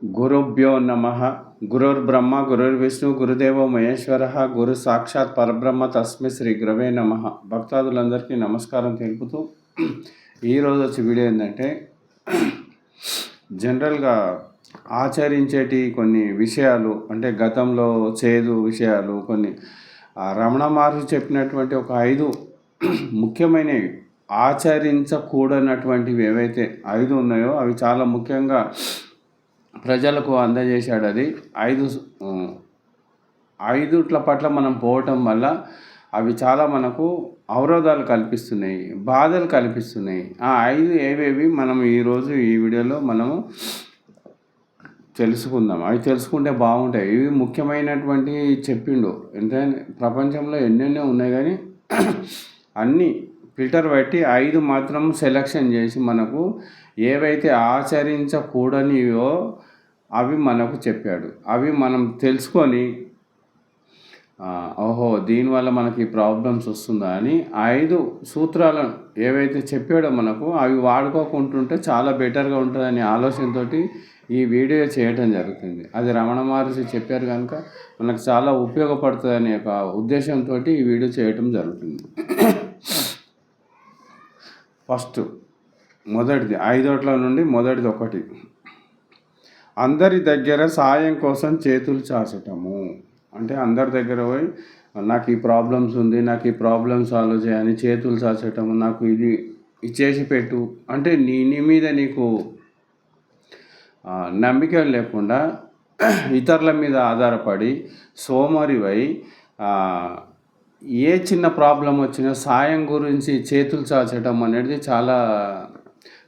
గురుభ్యో నమ. గురుర్బ్రహ్మ గురుర్విష్ణు గురుదేవో మహేశ్వర గురు సాక్షాత్ పరబ్రహ్మ తస్మై శ్రీ గురవే నమ. భక్తాదులందరికీ నమస్కారం తెలుపుతూ ఈరోజు వచ్చే వీడియో ఏంటంటే, జనరల్గా ఆచరించేటి కొన్ని విషయాలు, అంటే గతంలో చేదు విషయాలు కొన్ని రమణ మహర్షి చెప్పినటువంటి ఒక 5 ముఖ్యమైనవి ఆచరించకూడనటువంటివి ఏవైతే 5 ఉన్నాయో అవి చాలా ముఖ్యంగా ప్రజలకు అందజేశాడు. అది 5 పట్ల మనం పోవటం వల్ల అవి చాలా మనకు అవరోధాలు కల్పిస్తున్నాయి, బాధలు కల్పిస్తున్నాయి. ఆ 5 ఏవేవి మనం ఈరోజు ఈ వీడియోలో మనము తెలుసుకుందాం. అవి తెలుసుకుంటే బాగుంటాయి. ఇవి ముఖ్యమైనటువంటి చెప్పిండు. ఎందుకంటే ప్రపంచంలో ఎన్నెన్నో ఉన్నాయి, కానీ అన్నీ ఫిల్టర్ బట్టి 5 మాత్రం సెలెక్షన్ చేసి మనకు ఏవైతే ఆచరించకూడనివో అవి మనకు చెప్పాడు. అవి మనం తెలుసుకొని ఓహో దీనివల్ల మనకి ప్రాబ్లమ్స్ వస్తుందా అని 5 సూత్రాలను ఏవైతే చెప్పాడో మనకు అవి వాడుకోకుంటుంటే చాలా బెటర్గా ఉంటుందని ఆలోచనతోటి ఈ వీడియో చేయడం జరుగుతుంది. అది రమణ మహర్షి చెప్పారు కనుక మనకు చాలా ఉపయోగపడుతుందనే ఒక ఉద్దేశంతో ఈ వీడియో చేయటం జరుగుతుంది. ఫస్ట్ మొదటిది 5 నుండి మొదటిది ఒకటి, అందరి దగ్గర సాయం కోసం చేతులు చాచటము. అంటే అందరి దగ్గర పోయి నాకు ఈ ప్రాబ్లమ్స్ ఉంది, నాకు ఈ ప్రాబ్లమ్ సాల్వ్ చేయని చేతులు చాచటము, నాకు ఇది చేసి పెట్టు అంటే నీ మీద నీకు నమ్మిక లేకుండా ఇతరుల మీద ఆధారపడి సోమరివై ఏ చిన్న ప్రాబ్లం వచ్చినా సాయం గురించి చేతులు చాచటం అనేది చాలా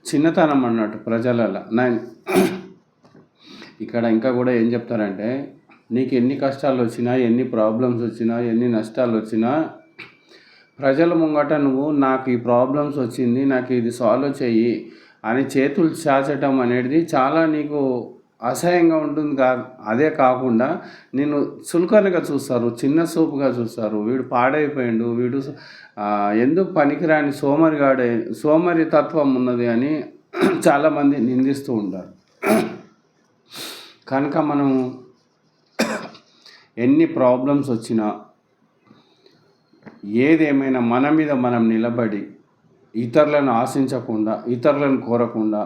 చిన్నతనం అన్నట్టు ప్రజలలో. ఇక్కడ ఇంకా కూడా ఏం చెప్తారంటే, నీకు ఎన్ని కష్టాలు వచ్చినా, ఎన్ని ప్రాబ్లమ్స్ వచ్చినా, ఎన్ని నష్టాలు వచ్చినా ప్రజల ముంగట నువ్వు నాకు ఈ ప్రాబ్లమ్స్ వచ్చింది, నాకు ఇది సాల్వ్ చెయ్యి అని చేతులు చాచటం అనేది చాలా నీకు అసహ్యంగా ఉంటుంది. అదే కాకుండా నేను చులకనగా చూస్తారు, చిన్న చూపుగా చూస్తారు. వీడు పాడైపోయిండు, వీడు ఎందుకు పనికిరాని సోమరి తత్వం ఉన్నది అని చాలామంది నిందిస్తూ ఉంటారు. కనుక మనం ఎన్ని ప్రాబ్లమ్స్ వచ్చినా ఏదేమైనా మన మీద మనం నిలబడి ఇతరులను ఆశించకుండా, ఇతరులను కోరకుండా,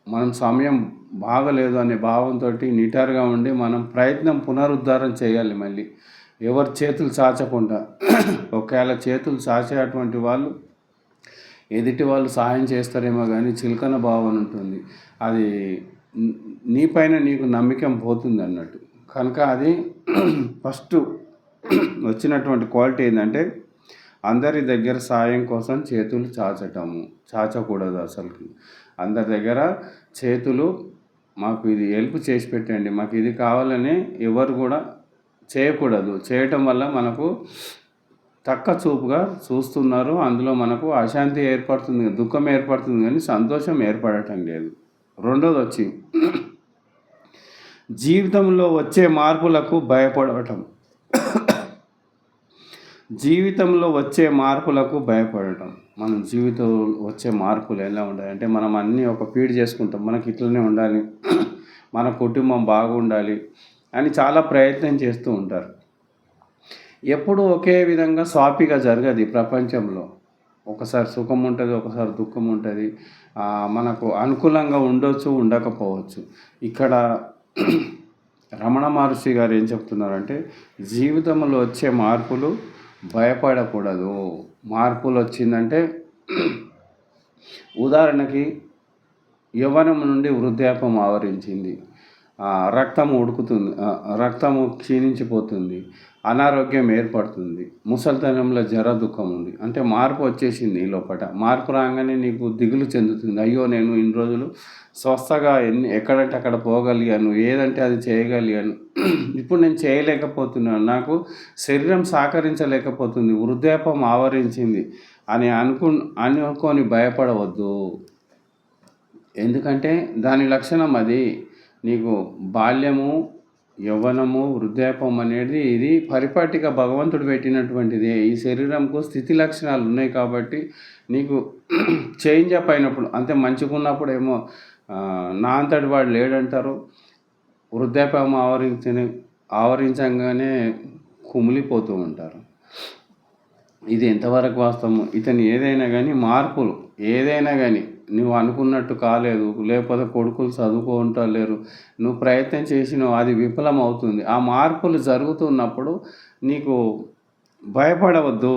మనం సమయం బాగలేదు అనే భావంతో నిటారుగా ఉండి మనం ప్రయత్నం పునరుద్ధరణ చేయాలి. మళ్ళీ ఎవరు చేతులు చాచకుండా. ఒకవేళ చేతులు చాచేటువంటి వాళ్ళు ఎదుటి వాళ్ళు సహాయం చేస్తారేమో కానీ చిలకన భావన ఉంటుంది, అది నీపైన నీకు నమ్మకం పోతుంది అన్నట్టు. కనుక అది ఫస్ట్ వచ్చినటువంటి క్వాలిటీ ఏంటంటే, అందరి దగ్గర సాయం కోసం చేతులు చాచకూడదు. అసలుకి అందరి దగ్గర చేతులు మాకు ఇది హెల్ప్ చేసి పెట్టండి, మాకు ఇది కావాలని ఎవరు కూడా చేయకూడదు. చేయటం వల్ల మనకు తక్కువ చూపుగా చూస్తున్నారు. అందులో మనకు అశాంతి ఏర్పడుతుంది, దుఃఖం ఏర్పడుతుంది, కానీ సంతోషం ఏర్పడటం లేదు. రెండోది వచ్చి జీవితంలో వచ్చే మార్పులకు భయపడటం. జీవితంలో వచ్చే మార్పులకు భయపడటం. మన జీవితంలో వచ్చే మార్పులు ఎలా ఉండాలి అంటే, మనం అన్నీ ఒక ఫీడ్ చేసుకుంటాం, మనకి ఇట్లనే ఉండాలి, మన కుటుంబం బాగుండాలి అని చాలా ప్రయత్నం చేస్తూ ఉంటారు. ఎప్పుడు ఒకే విధంగా సాఫీగా జరగదు ఈ ప్రపంచంలో. ఒకసారి సుఖం ఉంటుంది, ఒకసారి దుఃఖం ఉంటుంది. మనకు అనుకూలంగా ఉండొచ్చు, ఉండకపోవచ్చు. ఇక్కడ రమణ మహర్షి గారు ఏం చెప్తున్నారంటే, జీవితంలో వచ్చే మార్పులు భయపడకూడదు. మార్పులు వచ్చిందంటే, ఉదాహరణకి యవ్వనం నుండి వృద్ధాప్యం ఆవరించింది, రక్తము ఉడుకుతుంది, రక్తము క్షీణించిపోతుంది, అనారోగ్యం ఏర్పడుతుంది, ముసలితనంలో దుఃఖం ఉంది. అంటే మార్పు వచ్చేసింది ఈ లోపల. మార్పు రాగానే నీకు దిగులు చెందుతుంది. అయ్యో నేను ఇన్ని రోజులు స్వస్థగా ఎక్కడంటే అక్కడ పోగలిగాను, ఏదంటే అది చేయగలిగాను, ఇప్పుడు నేను చేయలేకపోతున్నాను, నాకు శరీరం సహకరించలేకపోతుంది, వృద్ధాప్యం ఆవరించింది అని అనుకొని భయపడవద్దు. ఎందుకంటే దాని లక్షణం అది. నీకు బాల్యము, యవ్వనము, వృద్ధాప్యం అనేది ఇది పరిపాటిగా భగవంతుడు పెట్టినటువంటిది. ఈ శరీరంకు స్థితి లక్షణాలు ఉన్నాయి కాబట్టి నీకు చేంజ్ అప్ అయినప్పుడు, అంతే మంచిగా ఉన్నప్పుడు ఏమో నా అంతటి వాడు లేడంటారు, వృద్ధాప్యం ఆవరించంగానే కుమిలిపోతూ ఉంటారు. ఇది ఎంతవరకు వాస్తవం? ఇతను ఏదైనా కానీ మార్పులు ఏదైనా కానీ నువ్వు అనుకున్నట్టు కాలేదు, లేకపోతే కొడుకులు చదువుకుంటలేరు, నువ్వు ప్రయత్నం చేసినావు, అది విఫలం అవుతుంది. ఆ మార్పులు జరుగుతున్నప్పుడు నీకు భయపడవద్దు.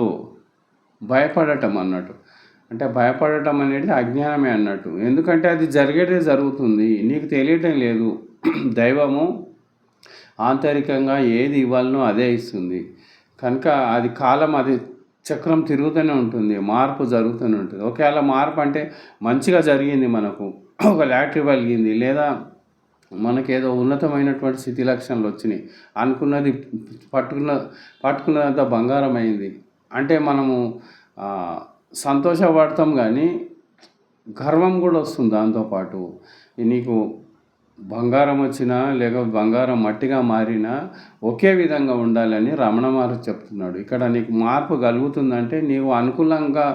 భయపడటం అన్నట్టు అంటే భయపడటం అనేది అజ్ఞానమే అన్నట్టు. ఎందుకంటే అది జరిగేదే జరుగుతుంది, నీకు తెలియటం లేదు. దైవము ఆంతరికంగా ఏది ఇవ్వాలనో అదే ఇస్తుంది కనుక అది కాలం, అది చక్రం తిరుగుతూనే ఉంటుంది, మార్పు జరుగుతూనే ఉంటుంది. ఒకవేళ మార్పు అంటే మంచిగా జరిగింది, మనకు ఒక లాటరీ పలిగింది, లేదా మనకేదో ఉన్నతమైనటువంటి స్థితి లక్షణాలు వచ్చినాయి, అనుకున్నది పట్టుకున్నదంతా బంగారం అయింది అంటే మనము సంతోషపడతాం, కానీ గర్వం కూడా వస్తుంది దాంతోపాటు. నీకు బంగారం వచ్చినా లేక బంగారం మట్టిగా మారినా ఒకే విధంగా ఉండాలని రమణ మహర్షి చెప్తున్నాడు. ఇక్కడ నీకు మార్పు కలుగుతుందంటే నీవు అనుకూలంగా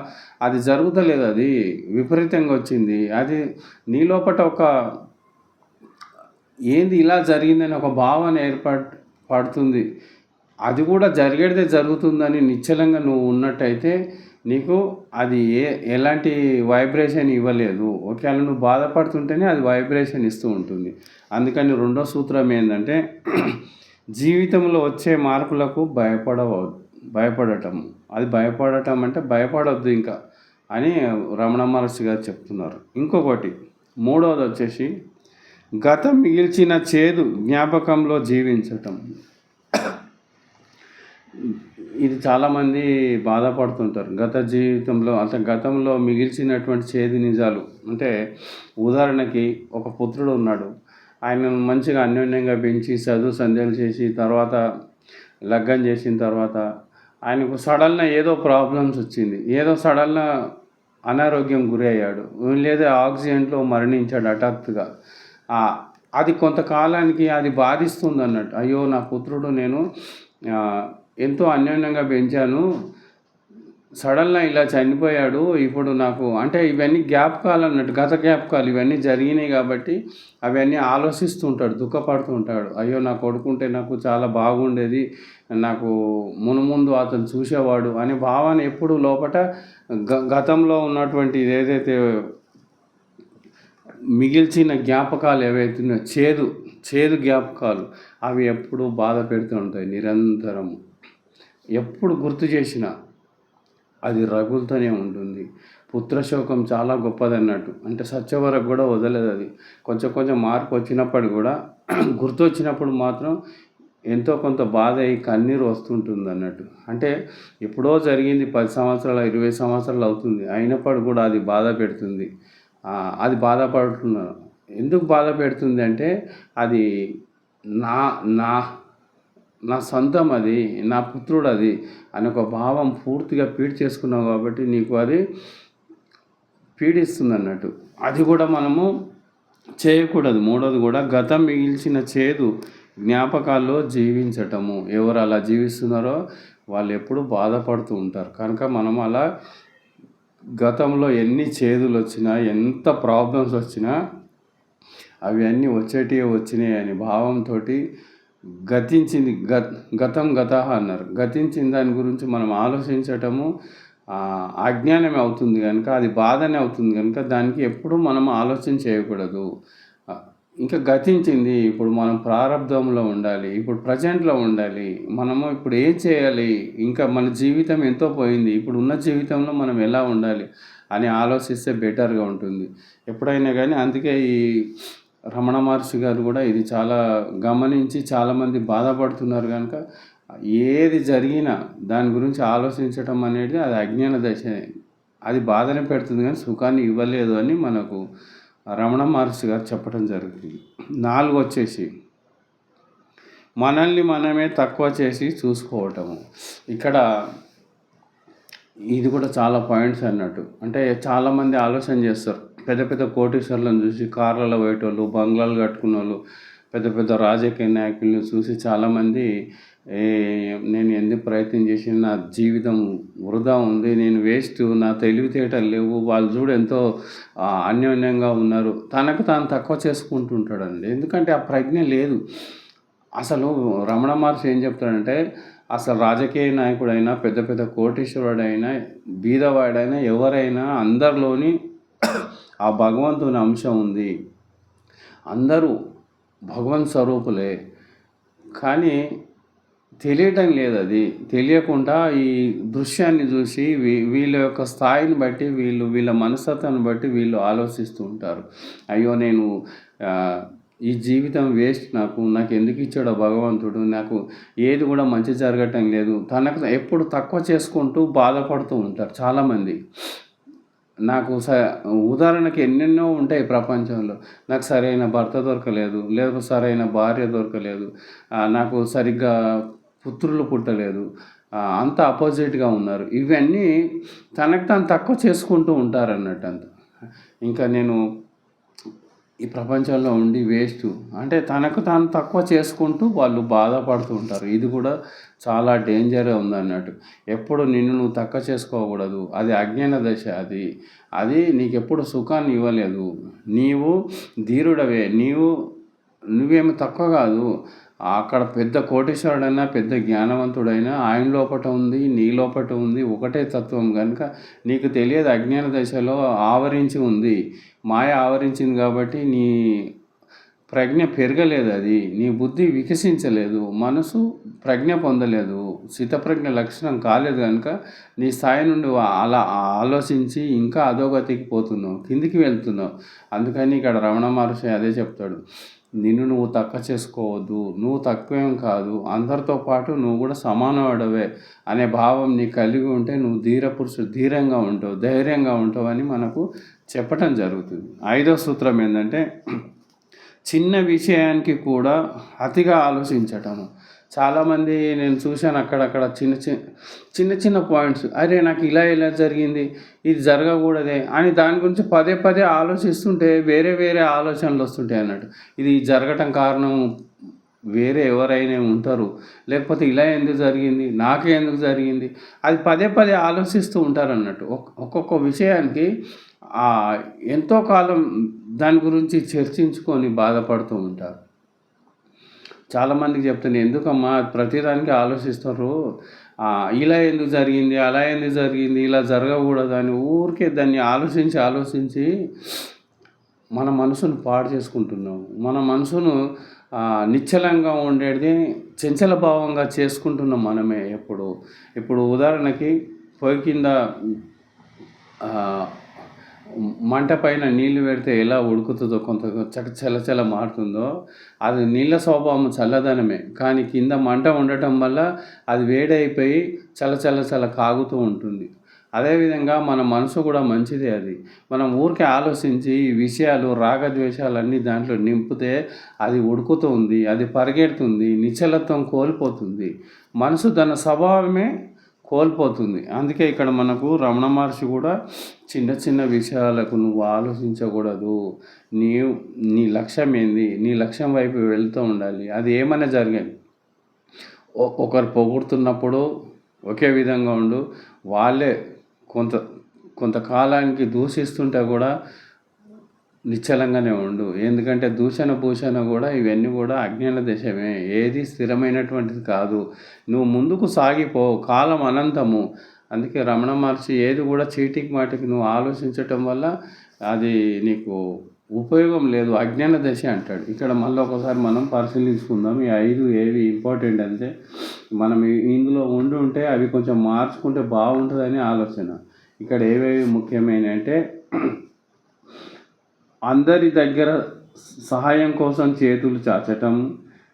అది జరుగుతలేదు, అది విపరీతంగా వచ్చింది, అది నీ లోపల ఒక ఏంది ఇలా జరిగిందని ఒక భావన పడుతుంది. అది కూడా జరిగేదే జరుగుతుందని నిశ్చలంగా నువ్వు ఉన్నట్టయితే నీకు అది ఎలాంటి వైబ్రేషన్ ఇవ్వలేదు. ఒకవేళ నువ్వు బాధపడుతుంటేనే అది వైబ్రేషన్ ఇస్తూ ఉంటుంది. అందుకని రెండో సూత్రం ఏంటంటే జీవితంలో వచ్చే మార్పులకు భయపడటం. అది భయపడటం అంటే భయపడొద్దు ఇంకా అని రమణ మహర్షి గారు చెప్తున్నారు. ఇంకొకటి మూడవది వచ్చేసి గతం మిగిల్చిన చేదు జ్ఞాపకంలో జీవించటం. ఇది చాలామంది బాధపడుతుంటారు గత జీవితంలో, అంటే గతంలో మిగిల్చినటువంటి చేదు నిజాలు. అంటే ఉదాహరణకి ఒక పుత్రుడు ఉన్నాడు, ఆయనను మంచిగా అన్యోన్యంగా పెంచి చదువు సంధ్యలు చేసి తర్వాత లగ్గం చేసిన తర్వాత ఆయనకు సడన్గా ఏదో ప్రాబ్లమ్స్ వచ్చింది, ఏదో సడన్గా అనారోగ్యం గురి అయ్యాడు, లేదా ఆక్సిడెంట్లో మరణించాడు హఠాత్తుగా. అది కొంతకాలానికి అది బాధిస్తుంది అన్నట్టు. అయ్యో నా పుత్రుడు నేను ఎంతో అన్యోన్యంగా పెంచాను, సడన్గా ఇలా చనిపోయాడు, ఇప్పుడు నాకు అంటే ఇవన్నీ జ్ఞాపకాలు అన్నట్టు, గత జ్ఞాపకాలు ఇవన్నీ జరిగినాయి కాబట్టి అవన్నీ ఆలోచిస్తూ ఉంటాడు, దుఃఖపడుతూ ఉంటాడు. అయ్యో నా కొడుకుంటే నాకు చాలా బాగుండేది, నాకు మునుముందు అతను చూసేవాడు అనే భావన ఎప్పుడు లోపట గతంలో ఉన్నటువంటి ఏదైతే మిగిల్చిన జ్ఞాపకాలు ఏవైతున్నాయో చేదు జ్ఞాపకాలు అవి ఎప్పుడు బాధ పెడుతూ ఉంటాయి నిరంతరము. ఎప్పుడు గుర్తు చేసినా అది రగులుతూనే ఉంటుంది. పుత్రశోకం చాలా గొప్పదన్నట్టు, అంటే సత్య వరకు కూడా వదలదు. అది కొంచెం మార్పు వచ్చినప్పుడు కూడా గుర్తు వచ్చినప్పుడు మాత్రం ఎంతో కొంత బాధ అయ్యి కన్నీరు వస్తుంటుంది అన్నట్టు. అంటే ఎప్పుడో జరిగింది, 10 సంవత్సరాలు 20 సంవత్సరాలు అవుతుంది, అయినప్పుడు కూడా అది బాధ పెడుతుంది. అది బాధపడుతున్నారు. ఎందుకు బాధ పెడుతుంది అంటే అది నా నా నా సొంతం, అది నా పుత్రుడు అది అని ఒక భావం పూర్తిగా చేసుకున్నావు కాబట్టి నీకు అది పీడిస్తుంది అన్నట్టు. అది కూడా మనము చేయకూడదు. మూడోది కూడా గతం మిగిల్చిన చేదు జ్ఞాపకాల్లో జీవించటము. ఎవరు అలా జీవిస్తున్నారో వాళ్ళు ఎప్పుడు బాధపడుతూ ఉంటారు. కనుక మనం అలా గతంలో ఎన్ని చేదులు వచ్చినా, ఎంత ప్రాబ్లమ్స్ వచ్చినా అవి అన్నీ వచ్చినాయి అని భావంతో గతించింది గతం అన్నారు. గతించిన దాని గురించి మనం ఆలోచించటము అజ్ఞానమే అవుతుంది కనుక, అది బాధనే అవుతుంది కనుక దానికి ఎప్పుడూ మనం ఆలోచన చేయకూడదు. ఇంకా గతించింది, ఇప్పుడు మనం ప్రారంధంలో ఉండాలి, ఇప్పుడు ప్రజెంట్లో ఉండాలి. మనము ఇప్పుడు ఏం చేయాలి, ఇంకా మన జీవితం ఎంతో పోయింది, ఇప్పుడు ఉన్న జీవితంలో మనం ఎలా ఉండాలి అని ఆలోచిస్తే బెటర్గా ఉంటుంది ఎప్పుడైనా కానీ. అందుకే ఈ రమణ మహర్షి గారు కూడా ఇది చాలా గమనించి చాలామంది బాధపడుతున్నారు కనుక ఏది జరిగినా దాని గురించి ఆలోచించటం అనేది అది అజ్ఞాన దశ. అది బాధనే పెడుతుంది కానీ సుఖాన్ని ఇవ్వలేదు అని మనకు రమణ మహర్షి గారు చెప్పడం జరుగుతుంది. 4 వచ్చేసి మనల్ని మనమే తక్కువ చేసి చూసుకోవటము. ఇక్కడ ఇది కూడా చాలా పాయింట్స్ అన్నట్టు. అంటే చాలామంది ఆలోచన చేస్తారు, పెద్ద పెద్ద కోటీశ్వర్లను చూసి కార్లలో పోయేటోళ్ళు, బంగ్లాలు కట్టుకున్న వాళ్ళు, పెద్ద పెద్ద రాజకీయ నాయకుల్ని చూసి చాలామంది ఏ నేను ఎందుకు ప్రయత్నం చేసిన నా జీవితం వృధా ఉంది, నేను వేస్ట్, నా తెలివితేటలు లేవు, వాళ్ళు చూడు ఎంతో అన్యోన్యంగా ఉన్నారు, తనకు తాను తక్కువ చేసుకుంటుంటాడండి. ఎందుకంటే ఆ ప్రజ్ఞ లేదు. అసలు రమణ మహర్షి ఏం చెప్తాడంటే, అసలు రాజకీయ నాయకుడైనా, పెద్ద పెద్ద కోటీశ్వరుడైనా, బీదవాడైనా, ఎవరైనా అందరిలోని ఆ భగవంతుని అంశం ఉంది. అందరూ భగవంత్ స్వరూపులే. కానీ తెలియటం లేదు. అది తెలియకుండా ఈ దృశ్యాన్ని చూసి వీళ్ళ యొక్క స్థాయిని బట్టి, వీళ్ళ మనస్తత్వాన్ని బట్టి వీళ్ళు ఆలోచిస్తూ ఉంటారు. అయ్యో నేను ఈ జీవితం వేస్ట్, నాకు ఎందుకు ఇచ్చాడో భగవంతుడు, నాకు ఏది కూడా మంచి జరగటం లేదు, తనకు ఎప్పుడు తక్కువ చేసుకుంటూ బాధపడుతూ ఉంటారు చాలామంది. నాకు ఉదాహరణకి ఎన్నెన్నో ఉంటాయి ప్రపంచంలో. నాకు సరైన భర్త దొరకలేదు, లేదు సరైన భార్య దొరకలేదు, నాకు సరిగ్గా పుత్రులు పుట్టలేదు, అంత అపోజిట్గా ఉన్నారు. ఇవన్నీ తనకు తాను తక్కువ చేసుకుంటూ ఉంటారన్నట్టు అంత. ఇంకా నేను ఈ ప్రపంచంలో ఉండి వేస్ట్ అంటే తనకు తాను తక్కువ చేసుకుంటూ వాళ్ళు బాధపడుతూ ఉంటారు. ఇది కూడా చాలా డేంజర్గా ఉందన్నట్టు. ఎప్పుడు నిన్ను నువ్వు తక్కువ చేసుకోకూడదు. అది అజ్ఞాన దశ. అది నీకెప్పుడు సుఖాన్ని ఇవ్వలేదు. నీవు ధీరుడవే, నువ్వేమి తక్కువ కాదు. అక్కడ పెద్ద కోటీశ్వరుడైనా, పెద్ద జ్ఞానవంతుడైనా ఆయన లోపట ఉంది, నీ లోపట ఉంది, ఒకటే తత్వం కనుక నీకు తెలియదు. అజ్ఞాన దశలో ఆవరించి ఉంది, మాయ ఆవరించింది కాబట్టి నీ ప్రజ్ఞ పెరగలేదు, అది నీ బుద్ధి వికసించలేదు, మనసు ప్రజ్ఞ పొందలేదు, స్థితప్రజ్ఞ లక్షణం కాలేదు. కనుక నీ స్థాయి నుండి అలా ఆలోచించి ఇంకా అధోగతికి పోతున్నావు, కిందికి వెళ్తున్నావు. అందుకని ఇక్కడ రమణ మహర్షి అదే చెప్తాడు, నిన్ను నువ్వు తక్కువ చేసుకోవద్దు, నువ్వు తక్కువేం కాదు, అందరితో పాటు నువ్వు కూడా సమానవాడవే అనే భావం నీకు కలిగి ఉంటే నువ్వు ధీరంగా ఉంటావు, ధైర్యంగా ఉంటావు అని మనకు చెప్పటం జరుగుతుంది. 5వ సూత్రం ఏంటంటే, చిన్న విషయానికి కూడా అతిగా ఆలోచించటము. చాలామంది నేను చూశాను అక్కడక్కడ చిన్న చిన్న పాయింట్స్, అరే నాకు ఇలా జరిగింది, ఇది జరగకూడదే అని దాని గురించి పదే పదే ఆలోచిస్తుంటే వేరే వేరే ఆలోచనలు వస్తుంటాయి అన్నట్టు. ఇది జరగటం కారణం వేరే ఎవరైనా ఉంటారు, లేకపోతే ఇలా ఎందుకు జరిగింది, నాకే ఎందుకు జరిగింది, అది పదే పదే ఆలోచిస్తూ ఉంటారు అన్నట్టు. ఒక్కొక్క విషయానికి ఎంతో కాలం దాని గురించి చర్చించుకొని బాధపడుతూ ఉంటారు. చాలామందికి చెప్తాను, ఎందుకమ్మా ప్రతిదానికి ఆలోచిస్తారు, ఇలా ఎందుకు జరిగింది, అలా ఎందుకు జరిగింది, ఇలా జరగకూడదు అని ఊరికే దాన్ని ఆలోచించి మన మనసును పాడు చేసుకుంటున్నాము. మన మనసును నిశ్చలంగా ఉండేది చంచల భావంగా చేసుకుంటున్నాం మనమే. ఇప్పుడు ఉదాహరణకి పొయ్యి కింద మంట పైన నీళ్లు పెడితే ఎలా ఉడుకుతుందో, కొంత చల్ల మారుతుందో, అది నీళ్ళ స్వభావం చల్లదనమే. కానీ కింద మంట ఉండటం వల్ల అది వేడైపోయి చల్ల కాగుతూ ఉంటుంది. అదేవిధంగా మన మనసు కూడా మంచిదే. అది మనం ఊరికే ఆలోచించి ఈ విషయాలు రాగద్వేషాలన్నీ దాంట్లో నింపితే అది ఉడుకుతుంది, అది పరిగెడుతుంది, నిశ్చలత్వం కోల్పోతుంది, మనసు తన స్వభావమే కోల్పోతుంది. అందుకే ఇక్కడ మనకు రమణ మహర్షి కూడా చిన్న విషయాలకు నువ్వు ఆలోచించకూడదు, నీ లక్ష్యం ఏంది, నీ లక్ష్యం వైపు వెళ్తూ ఉండాలి. అది ఏమైనా జరగదు. ఒకరు పొగుడుతున్నప్పుడు ఒకే విధంగా ఉండు, వాళ్ళే కొంతకాలానికి దూషిస్తుంటే కూడా నిశ్చలంగానే ఉండు. ఎందుకంటే దూషణ భూషణ కూడా ఇవన్నీ కూడా అజ్ఞాన దశమే, ఏది స్థిరమైనటువంటిది కాదు. నువ్వు ముందుకు సాగిపో, కాలం అనంతము. అందుకే రమణ మహర్షి ఏది కూడా చీటికి మాటికి నువ్వు ఆలోచించటం వల్ల అది నీకు ఉపయోగం లేదు, అజ్ఞాన దశ అంటాడు. ఇక్కడ మళ్ళీ ఒకసారి మనం పరిశీలించుకుందాం. ఈ 5 ఏవి ఇంపార్టెంట్ అంటే, మనం ఇందులో ఉంటే అవి కొంచెం మార్చుకుంటే బాగుంటుందని ఆలోచన. ఇక్కడ ఏవేవి ముఖ్యమైన అంటే, అందరి దగ్గర సహాయం కోసం చేతులు చాచటం,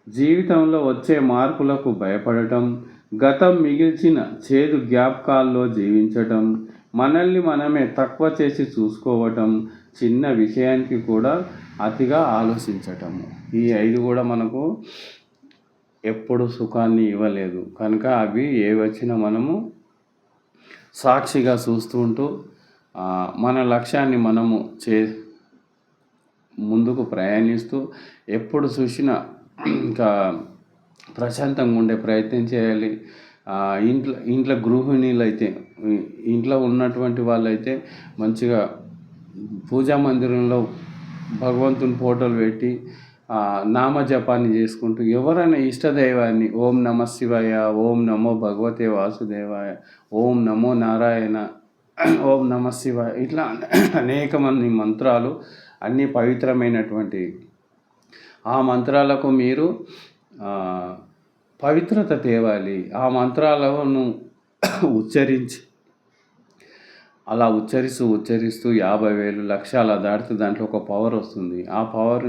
జీవితంలో వచ్చే మార్పులకు భయపడటం, గతం మిగిల్చిన చేదు జ్ఞాపకాల్లో జీవించటం, మనల్ని మనమే తక్కువ చేసి చూసుకోవటం, చిన్న విషయానికి కూడా అతిగా ఆలోచించటము. ఈ 5 కూడా మనకు ఎప్పుడు సుఖాన్ని ఇవ్వలేదు. కనుక అవి ఏ వచ్చినా మనము సాక్షిగా చూస్తూ ఉంటూ మన లక్ష్యాన్ని మనము ముందుకు ప్రయాణిస్తూ ఎప్పుడు చూసినా ఇంకా ప్రశాంతంగా ఉండే ప్రయత్నం చేయాలి. ఇంట్లో ఇంట్లో గృహిణీలైతే ఇంట్లో ఉన్నటువంటి వాళ్ళైతే మంచిగా పూజా మందిరంలో భగవంతుని ఫోటోలు పెట్టి నామజపాన్ని చేసుకుంటూ ఎవరైనా ఇష్టదైవాన్ని ఓం నమ శివాయ, ఓం నమో భగవతే వాసుదేవాయ, ఓం నమో నారాయణ, ఓం నమ శివాయ, ఇట్లా అనేక మంది మంత్రాలు అన్నీ పవిత్రమైనటువంటి ఆ మంత్రాలకు మీరు పవిత్రత తేవాలి. ఆ మంత్రాలను ఉచ్చరించి అలా ఉచ్చరిస్తూ 50,000 లక్షలు అలా దాటితే దాంట్లో ఒక పవర్ వస్తుంది. ఆ పవర్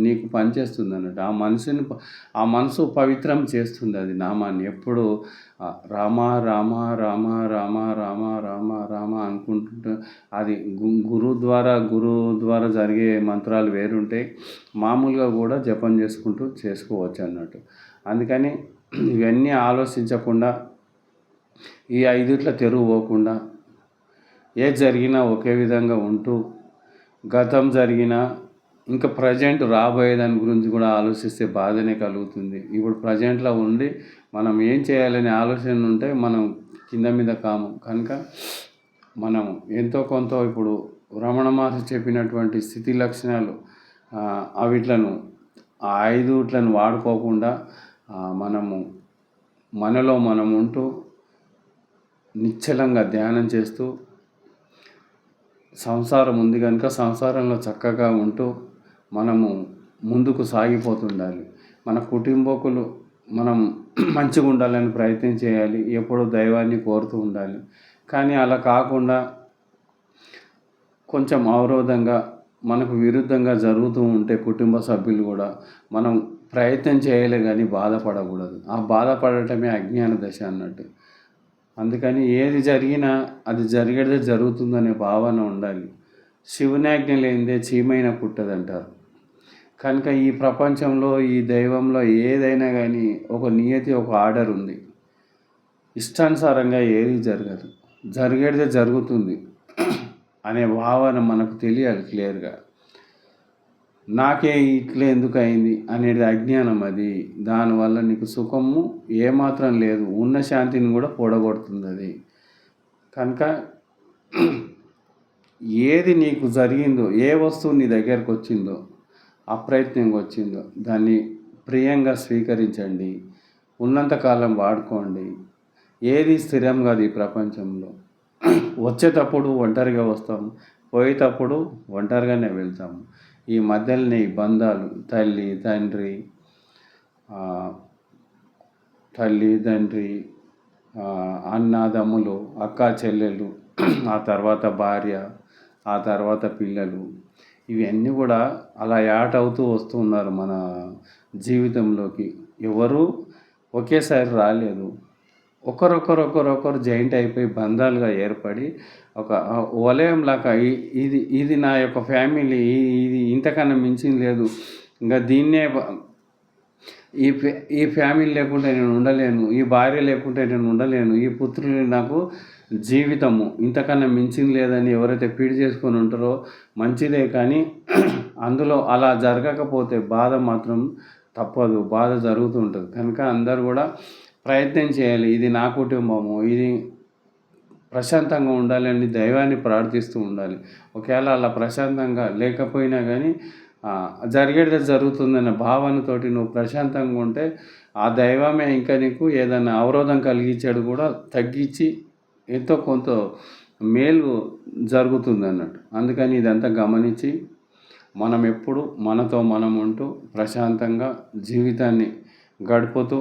నీకు పనిచేస్తుంది అన్నట్టు. ఆ మనసు పవిత్రం చేస్తుంది అది నామాన్ని. ఎప్పుడు రామ రామ రామ రామ రామ రామ రామ అనుకుంటుంటే అది గురువు ద్వారా జరిగే మంత్రాలు వేరుంటాయి. మామూలుగా కూడా జపం చేసుకోవచ్చు అన్నట్టు. అందుకని ఇవన్నీ ఆలోచించకుండా ఈ ఐదిట్ల తెరువు పోకుండా ఏది జరిగినా ఒకే విధంగా ఉంటూ గతం జరిగినా ఇంకా ప్రజెంట్ రాబోయే దాని గురించి కూడా ఆలోచిస్తే బాధనే కలుగుతుంది. ఇప్పుడు ప్రజెంట్లో ఉండి మనం ఏం చేయాలనే ఆలోచన ఉంటే మనం కింద మీద కాము. కనుక మనం ఎంతో కొంత ఇప్పుడు రమణ మహర్షి చెప్పినటువంటి స్థితి లక్షణాలు అవిట్లను ఆ 5 వాడుకోకుండా మనలో మనం ఉంటూ నిశ్చలంగా ధ్యానం చేస్తూ సంసారం ఉంది కనుక సంసారంలో చక్కగా ఉంటూ మనము ముందుకు సాగిపోతుండాలి. మన కుటుంబకులు మనం మంచిగా ఉండాలని ప్రయత్నం చేయాలి. ఎప్పుడూ దైవాన్ని కోరుతూ ఉండాలి. కానీ అలా కాకుండా కొంచెం అవరోధంగా మనకు విరుద్ధంగా జరుగుతూ ఉంటే కుటుంబ సభ్యులు కూడా మనం ప్రయత్నం చేయలే కానీ బాధపడకూడదు. ఆ బాధపడటమే అజ్ఞాన దశ అన్నట్టు. అందుకని ఏది జరిగినా అది జరిగేదే జరుగుతుందనే భావన ఉండాలి. శివునాజ్ఞ లేనిదే చీమైనా పుట్టదంటారు. కనుక ఈ ప్రపంచంలో ఈ దైవంలో ఏదైనా కానీ ఒక నియతి, ఒక ఆర్డర్ ఉంది. ఇష్టానుసారంగా ఏది జరగదు, జరిగేదే జరుగుతుంది అనే భావన మనకు తెలియాలి క్లియర్గా. నాకే ఇట్లా ఎందుకు అయింది అనేది అజ్ఞానం. అది దానివల్ల నీకు సుఖము ఏమాత్రం లేదు, ఉన్న శాంతిని కూడా పొడగొడుతుంది అది. కనుక ఏది నీకు జరిగిందో, ఏ వస్తువు నీ దగ్గరకు వచ్చిందో, అప్రయత్నంగా వచ్చిందో దాన్ని ప్రియంగా స్వీకరించండి. ఉన్నంతకాలం వాడుకోండి. ఏది స్థిరం కాదు ఈ ప్రపంచంలో. వచ్చేటప్పుడు ఒంటరిగా వస్తాము, పోయేటప్పుడు ఒంటరిగానే వెళ్తాము. ఈ మధ్యలోనే ఈ బంధాలు తల్లి తండ్రి అన్నదమ్ములు, అక్క చెల్లెలు, ఆ తర్వాత భార్య, ఆ తర్వాత పిల్లలు, ఇవన్నీ కూడా అలా యాడ్ అవుతూ వస్తూ ఉన్నారు మన జీవితంలోకి. ఎవరు ఒకేసారి రాలేదు. ఒకరొకరు జాయింట్ అయిపోయి బంధాలుగా ఏర్పడి ఒక వలయంలాగా ఇది నా యొక్క ఫ్యామిలీ, ఇది ఇంతకన్నా మించింది లేదు, ఇంకా దీన్నే ఈ ఫ్యామిలీ లేకుంటే నేను ఉండలేను, ఈ భార్య లేకుంటే నేను ఉండలేను, ఈ పుత్రులు నాకు జీవితము, ఇంతకన్నా మించింది లేదని ఎవరైతే ఫీడ్ చేసుకొని ఉంటారో మంచిదే. కానీ అందులో అలా జరగకపోతే బాధ మాత్రం తప్పదు, బాధ జరుగుతూ ఉంటుంది. కనుక అందరూ కూడా ప్రయత్నం చేయాలి. ఇది నా కుటుంబము, ఇది ప్రశాంతంగా ఉండాలని దైవాన్ని ప్రార్థిస్తూ ఉండాలి. ఒకవేళ అలా ప్రశాంతంగా లేకపోయినా కానీ జరిగేది జరుగుతుందనే భావనతోటి నువ్వు ప్రశాంతంగా ఉంటే ఆ దైవమే ఇంకా నీకు ఏదైనా అవరోధం కలిగించాడు కూడా తగ్గించి ఎంతో కొంత మేలు జరుగుతుంది అన్నట్టు. అందుకని ఇదంతా గమనించి మనం ఎప్పుడు మనతో మనం ఉంటూ ప్రశాంతంగా జీవితాన్ని గడుపుతూ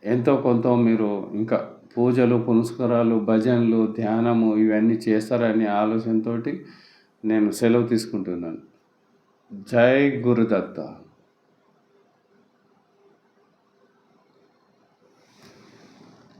ఎంతో కొంత మీరు ఇంకా పూజలు, పునస్కారాలు, భజనలు, ధ్యానము ఇవన్నీ చేస్తారనే ఆలోచనతోటి నేను సెలవు తీసుకుంటున్నాను. జై గురుదత్త.